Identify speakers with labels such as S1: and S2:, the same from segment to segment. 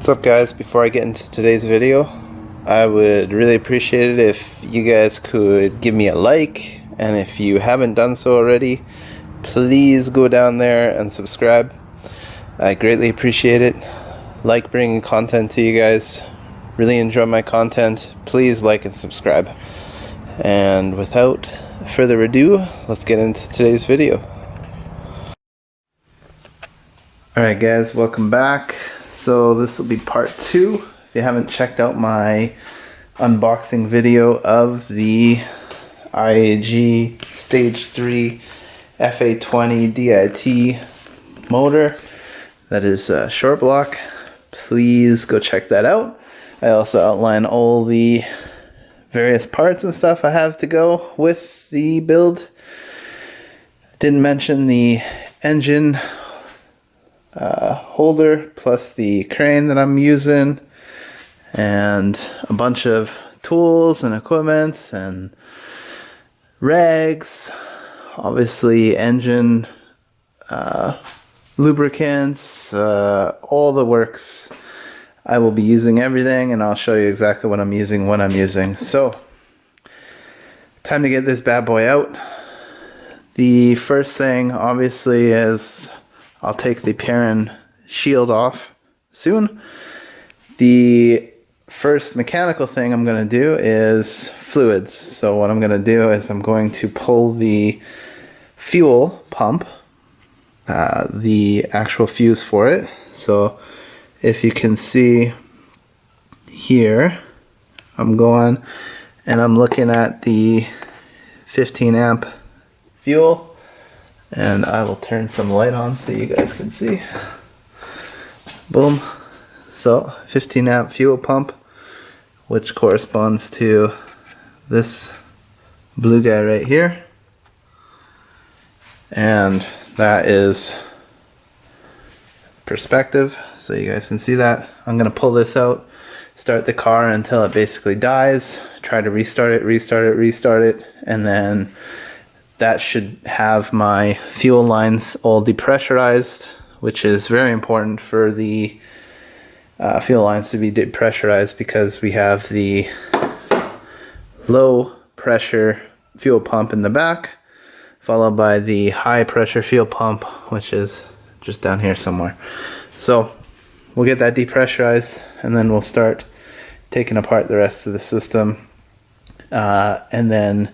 S1: What's up guys, before I get into today's video, I would really appreciate it if you guys could give me a like, and if you haven't done so already, please go down there and subscribe. I greatly appreciate it. Like bringing content to you guys. Really enjoy my content. Please like and subscribe. And without further ado, let's get into today's video. Alright guys, welcome back. So this will be part 2. If you haven't checked out my unboxing video of the IAG Stage 3 FA20 DIT motor, that is a short block, please go check that out. I also outline all the various parts and stuff I have to go with the build. Didn't mention the engine holder plus the crane that I'm using, and a bunch of tools and equipment and rags, obviously engine, lubricants, all the works. I will be using everything, and I'll show you exactly what I'm using when I'm using. So time to get this bad boy out. The first thing obviously is I'll take the parent shield off soon. The first mechanical thing I'm going to do is fluids. So what I'm going to do is I'm going to pull the fuel pump, the actual fuse for it. So if you can see here, I'm going and I'm looking at the 15 amp fuel. And I will turn some light on so you guys can see. Boom. So 15 amp fuel pump, which corresponds to this blue guy right here. And that is perspective, so you guys can see that. I'm going to pull this out, start the car until it basically dies, try to restart it, and then that should have my fuel lines all depressurized, which is very important for the fuel lines to be depressurized, because we have the low pressure fuel pump in the back, followed by the high pressure fuel pump, which is just down here somewhere. So we'll get that depressurized, and then we'll start taking apart the rest of the system, and then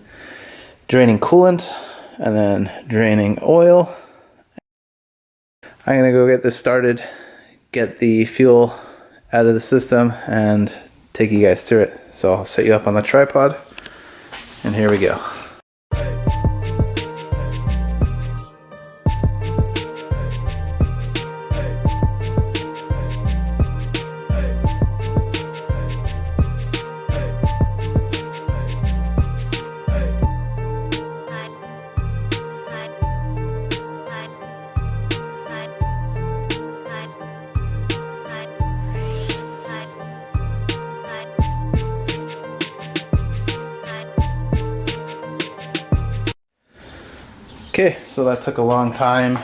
S1: draining coolant, and then draining oil. I'm gonna go get this started, get the fuel out of the system, and take you guys through it. So I'll set you up on the tripod, and here we go. Okay, so that took a long time.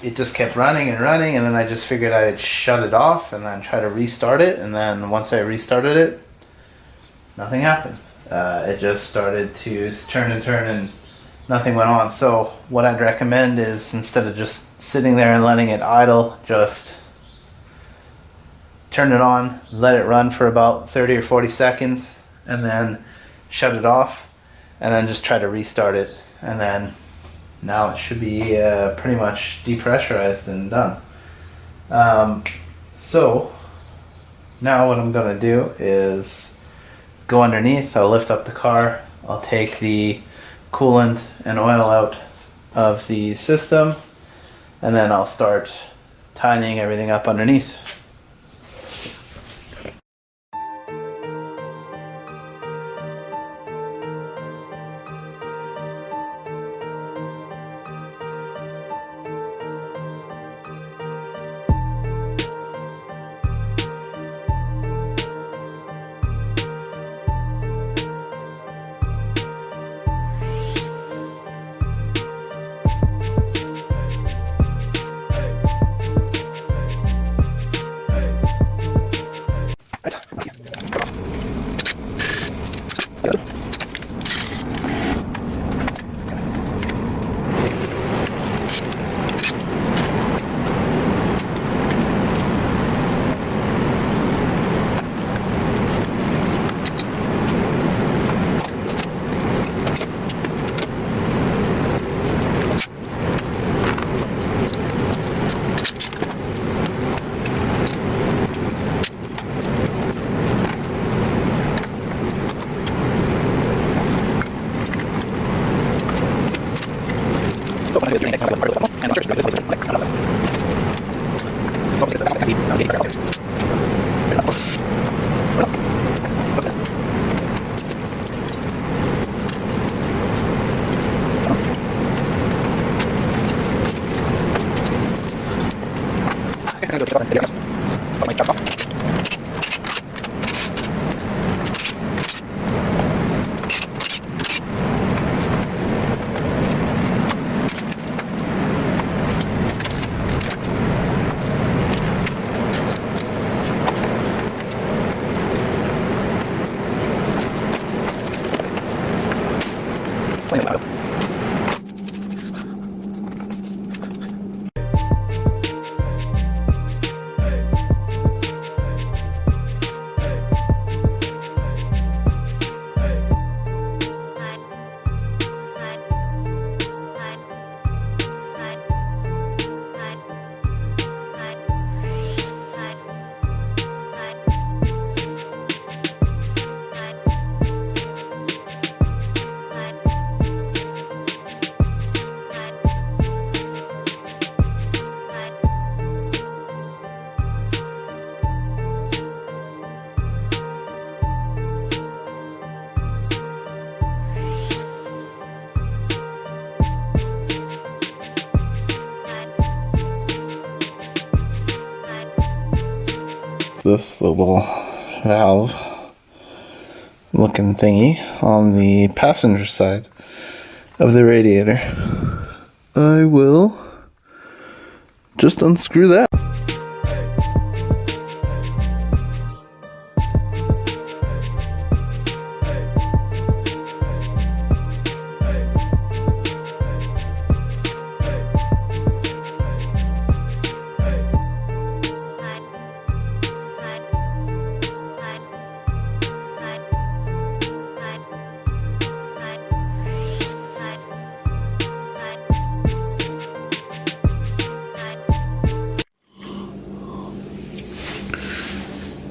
S1: It just kept running and running, and then I just figured I'd shut it off and then try to restart it, and then once I restarted it, nothing happened. It just started to turn and nothing went on. So what I'd recommend is, instead of just sitting there and letting it idle, just turn it on, let it run for about 30 or 40 seconds, and then shut it off, and then just try to restart it, and then now it should be pretty much depressurized and done. So now what I'm going to do is go underneath. I'll lift up the car. I'll take the coolant and oil out of the system, and then I'll start tidying everything up underneath. This little valve looking thingy on the passenger side of the radiator. I will just unscrew that.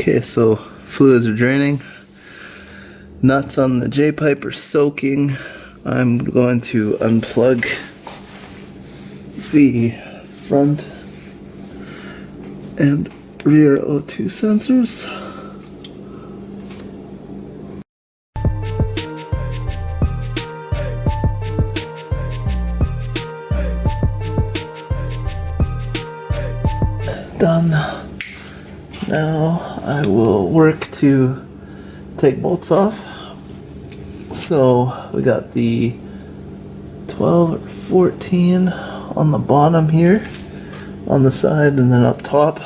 S1: Okay, so fluids are draining, nuts on the J-pipe are soaking. I'm going to unplug the front and rear O2 sensors. Done. Now I will work to take bolts off. So we got the 12 or 14 on the bottom here, on the side, and then up top.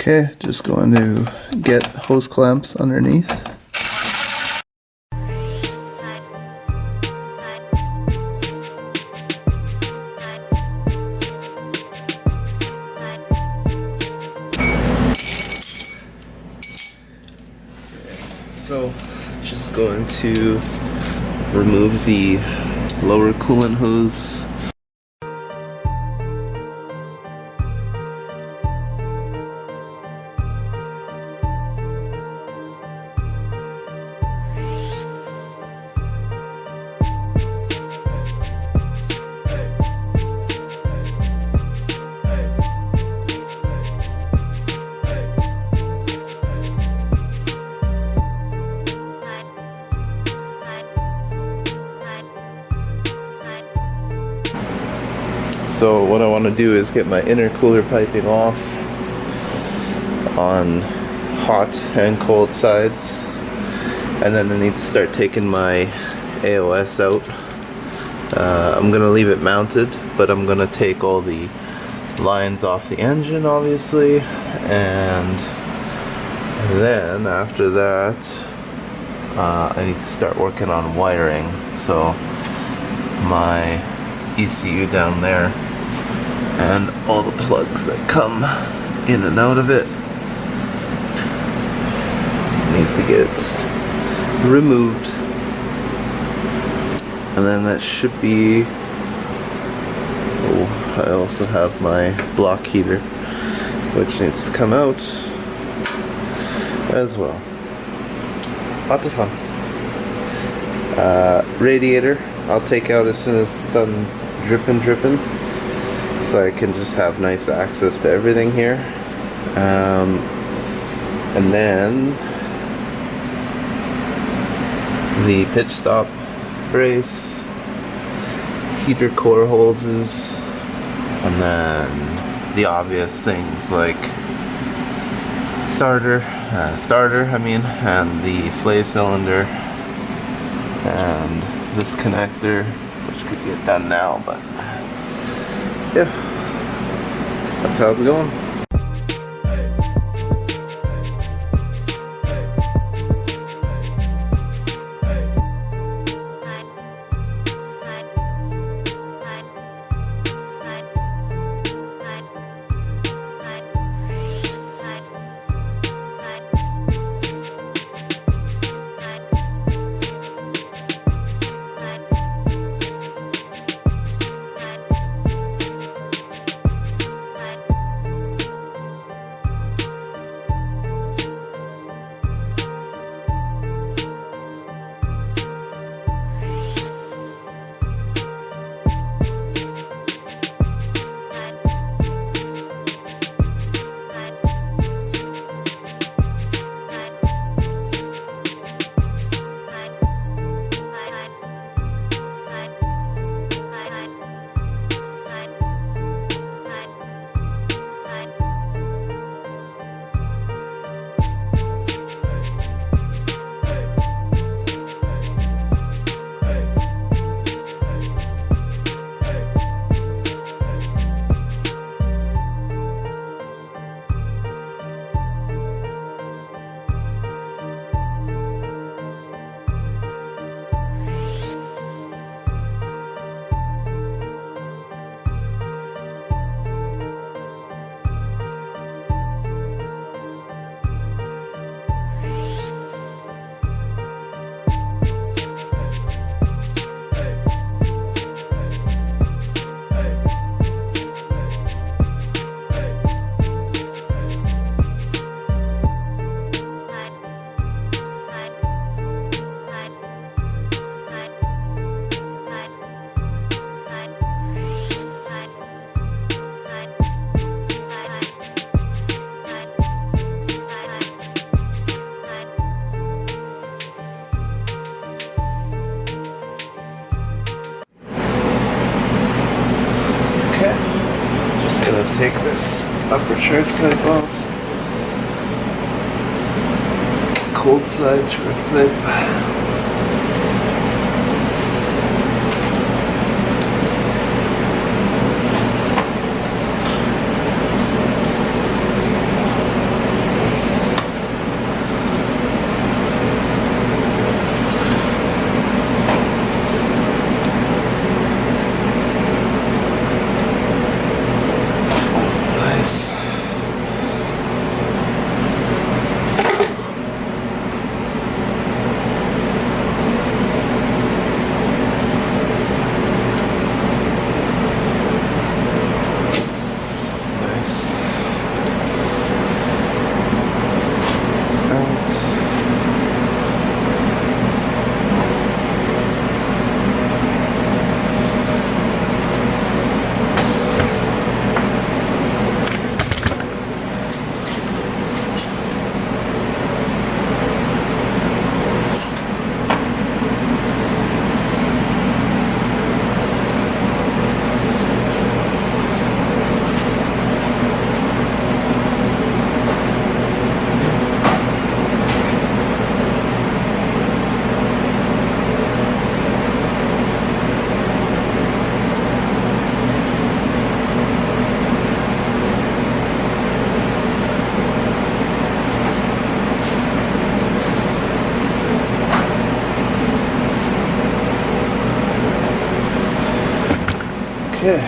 S1: Okay, just going to get hose clamps underneath. So, just going to remove the lower coolant hose. So what I want to do is get my intercooler piping off on hot and cold sides, and then I need to start taking my AOS out. I'm going to leave it mounted, but I'm going to take all the lines off the engine obviously, and then after that I need to start working on wiring. So my ECU down there and all the plugs that come in and out of it need to get removed, and then that should be, oh, I also have my block heater which needs to come out as well. Lots of fun. Radiator I'll take out as soon as it's done dripping, so I can just have nice access to everything here. And then the pitch stop brace, heater core hoses, and then the obvious things like starter, and the slave cylinder, and this connector, which could get done now, but yeah, that's how it's going. Take this upper charge pipe off. Cold side charge pipe. Okay.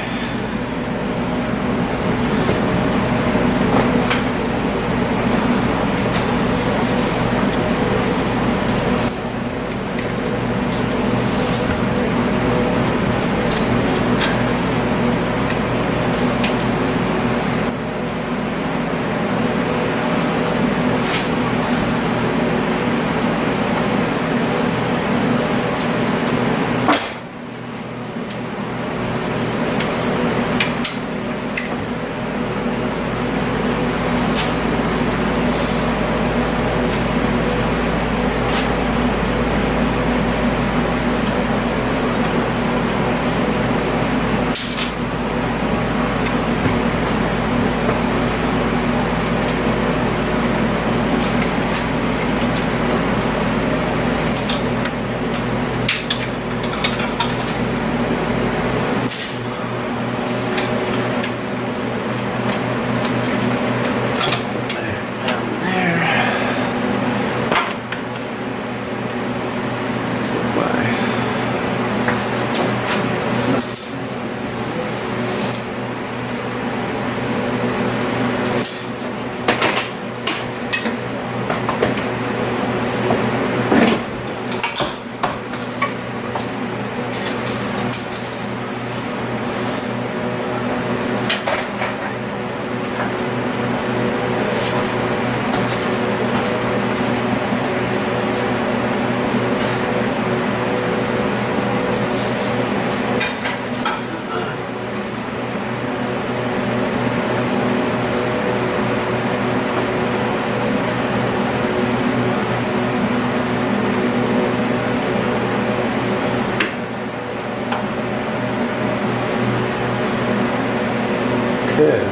S1: Okay,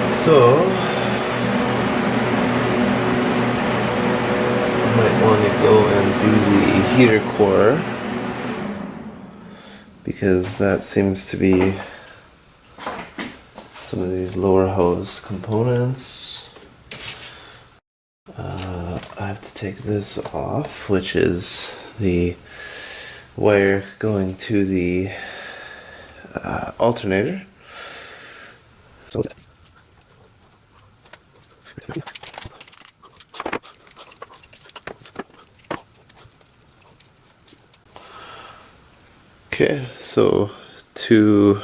S1: so I might want to go and do the heater core because that seems to be some of these lower hose components. I have to take this off, which is the wire going to the alternator. Okay, so I'll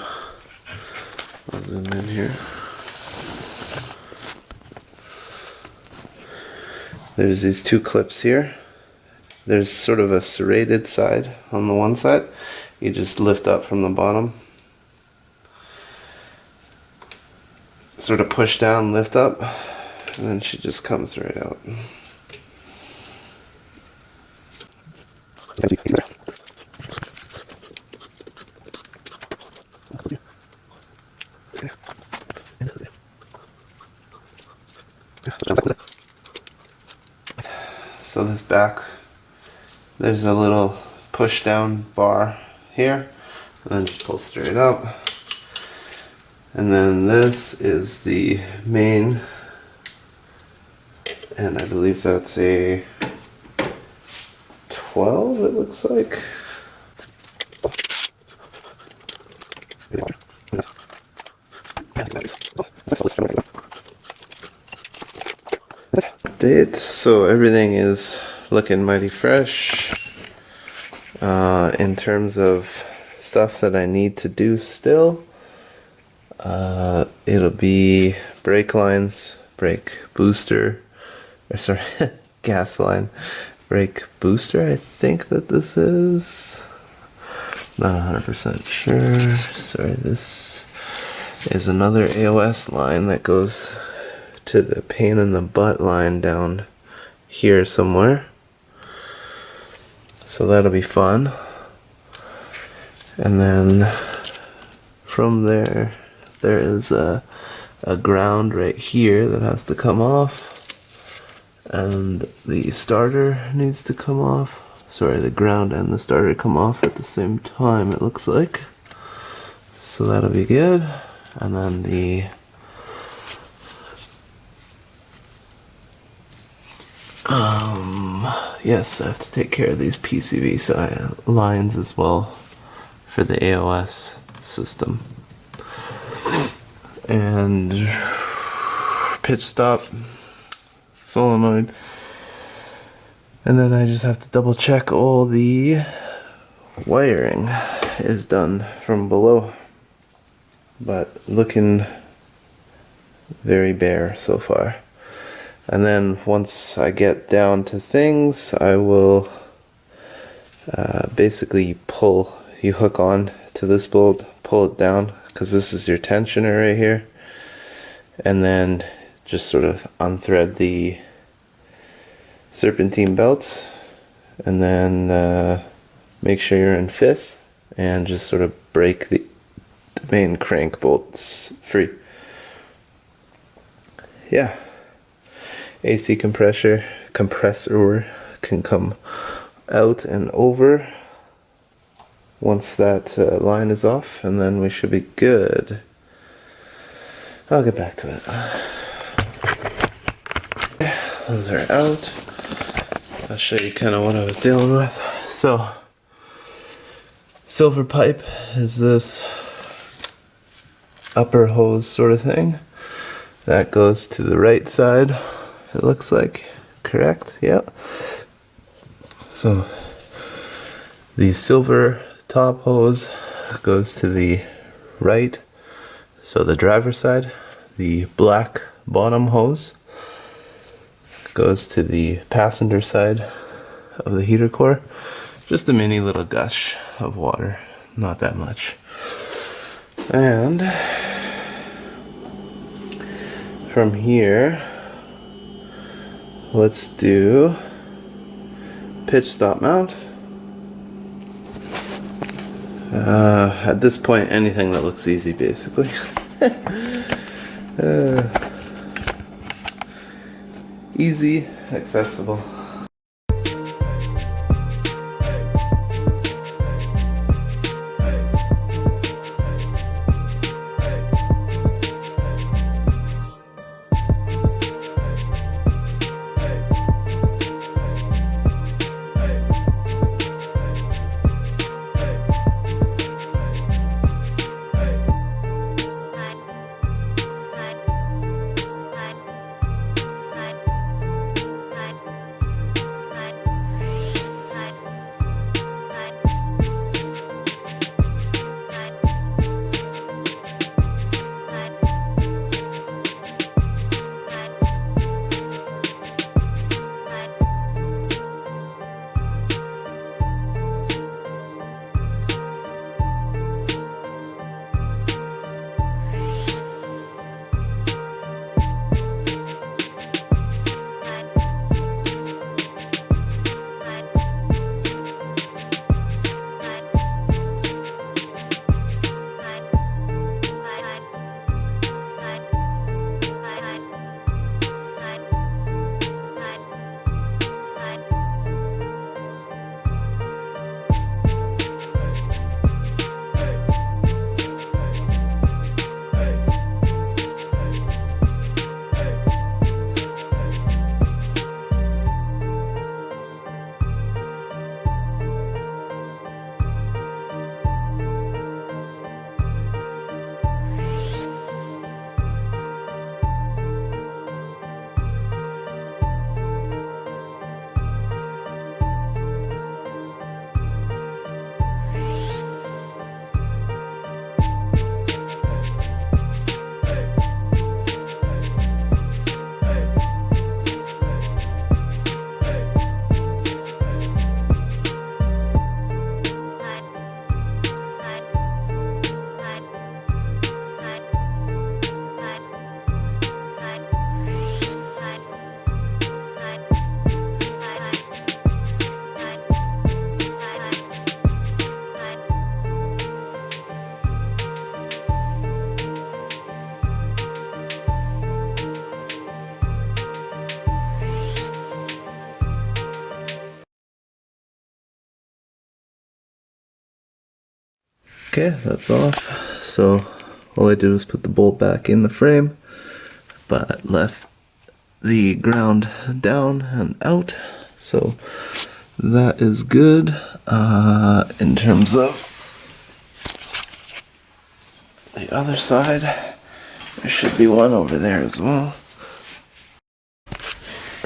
S1: zoom in here. There's these two clips here. There's sort of a serrated side on the one side. You just lift up from the bottom. Sort of push down, lift up, and then she just comes right out. So this back, there's a little push down bar here, and then just pull straight up. And then this is the main, and I believe that's a 12, it looks like. Update. So everything is looking mighty fresh. In terms of stuff that I need to do still, it'll be brake lines, brake booster, or sorry, gas line, brake booster. I think that this is, not 100% sure. Sorry, this is another AOS line that goes to the pain in the butt line down here somewhere. So that'll be fun. And then from there, there is a ground right here that has to come off. And the starter needs to come off. Sorry, the ground and the starter come off at the same time, it looks like. So that'll be good. And then the yes, I have to take care of these PCV lines as well for the AOS system. And pitch stop, solenoid, and then I just have to double check all the wiring is done from below, but looking very bare so far. And then once I get down to things, I will basically you hook on to this bolt, pull it down, because this is your tensioner right here, and then just sort of unthread the serpentine belt, and then make sure you're in fifth, and just sort of break the main crank bolts free. Yeah. AC compressor can come out and over once that line is off, and then we should be good. I'll get back to it. Those are out. I'll show you kind of what I was dealing with. So, silver pipe is this upper hose sort of thing that goes to the right side. It looks like, correct? Yep. So the silver top hose goes to the right, so the driver's side. The black bottom hose goes to the passenger side of the heater core. Just a mini little gush of water, not that much. And from here, let's do pitch stop mount. At this point, anything that looks easy, basically. Easy, accessible. Okay, that's off. So all I did was put the bolt back in the frame, but left the ground down and out. So that is good. In terms of the other side. There should be one over there as well.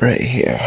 S1: Right here.